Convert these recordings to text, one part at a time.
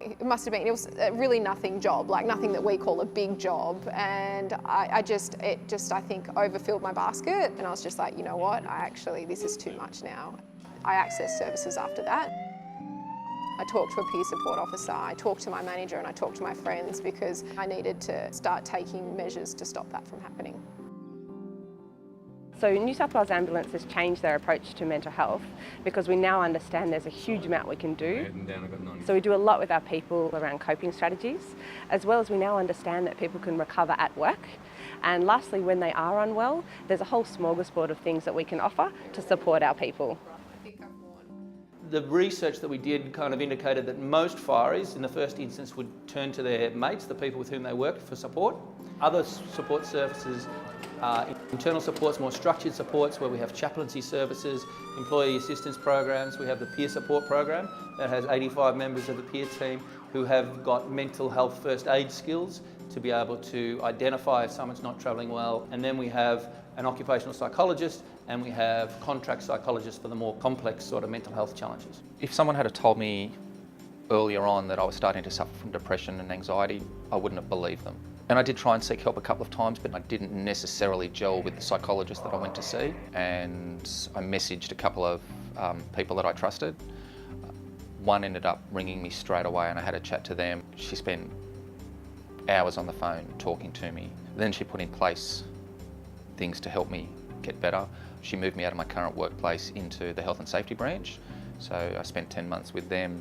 It must have been, it was really nothing job, like nothing that we call a big job. And it just, I think, overfilled my basket. And I was just like, you know what, this is too much now. I accessed services after that. I talked to a peer support officer, I talked to my manager, and I talked to my friends because I needed to start taking measures to stop that from happening. So New South Wales Ambulance has changed their approach to mental health because we now understand there's a huge amount we can do. So we do a lot with our people around coping strategies, as well as we now understand that people can recover at work. And lastly, when they are unwell, there's a whole smorgasbord of things that we can offer to support our people. The research that we did kind of indicated that most fireys in the first instance would turn to their mates, the people with whom they worked, for support. Other support services, internal supports, more structured supports where we have chaplaincy services, employee assistance programs. We have the peer support program that has 85 members of the peer team who have got mental health first aid skills to be able to identify if someone's not travelling well. And then we have an occupational psychologist and we have contract psychologists for the more complex sort of mental health challenges. If someone had told me earlier on that I was starting to suffer from depression and anxiety, I wouldn't have believed them. And I did try and seek help a couple of times, but I didn't necessarily gel with the psychologist that I went to see. And I messaged a couple of people that I trusted. One ended up ringing me straight away and I had a chat to them. She spent hours on the phone talking to me. Then she put in place things to help me get better. She moved me out of my current workplace into the health and safety branch. So I spent 10 months with them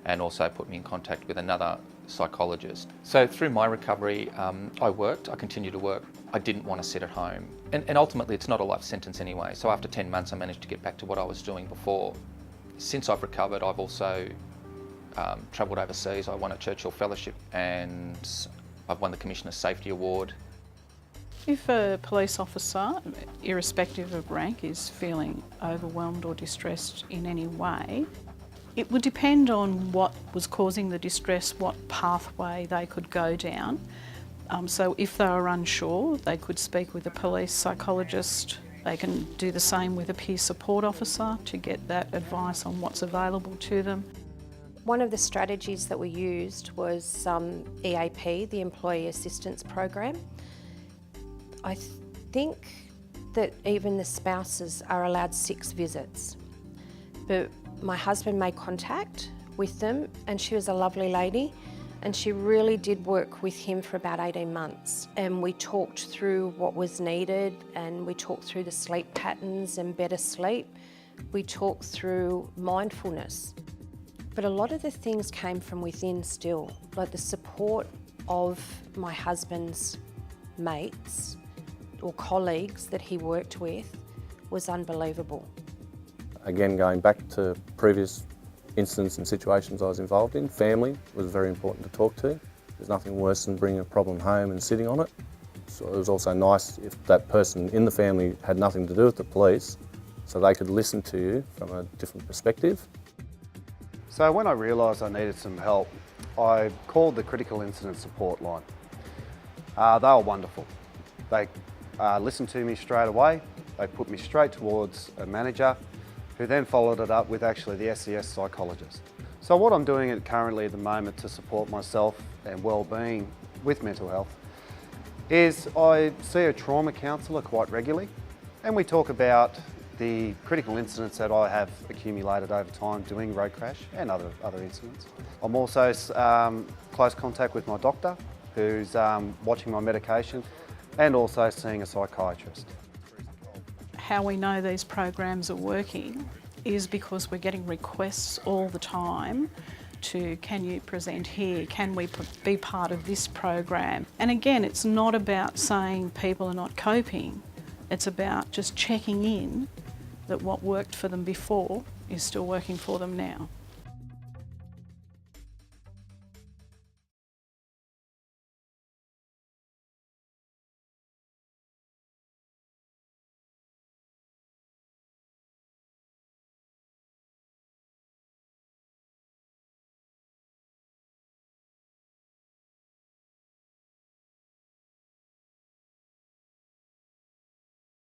and also put me in contact with another psychologist. So through my recovery, I continued to work. I didn't want to sit at home. And ultimately it's not a life sentence anyway. So after 10 months, I managed to get back to what I was doing before. Since I've recovered, I've also travelled overseas. I won a Churchill Fellowship and I've won the Commissioner's Safety Award. If a police officer, irrespective of rank, is feeling overwhelmed or distressed in any way, it would depend on what was causing the distress, what pathway they could go down. So if they were unsure, they could speak with a police psychologist. They can do the same with a peer support officer to get that advice on what's available to them. One of the strategies that we used was EAP, the Employee Assistance Program. I think that even the spouses are allowed 6 visits, but my husband made contact with them and she was a lovely lady and she really did work with him for about 18 months and we talked through what was needed and we talked through the sleep patterns and better sleep. We talked through mindfulness. But a lot of the things came from within still, like the support of my husband's mates or colleagues that he worked with was unbelievable. Again, going back to previous incidents and situations I was involved in, family was very important to talk to. There's nothing worse than bringing a problem home and sitting on it. So it was also nice if that person in the family had nothing to do with the police, so they could listen to you from a different perspective. So when I realised I needed some help, I called the critical incident support line. They were wonderful. They listened to me straight away. They put me straight towards a manager who then followed it up with actually the SES psychologist. So what I'm doing currently at the moment to support myself and wellbeing with mental health is I see a trauma counsellor quite regularly and we talk about the critical incidents that I have accumulated over time doing road crash and other incidents. I'm also close contact with my doctor who's watching my medication and also seeing a psychiatrist. How we know these programs are working is because we're getting requests all the time to, can you present here, can we be part of this program? And again, it's not about saying people are not coping, it's about just checking in that what worked for them before is still working for them now.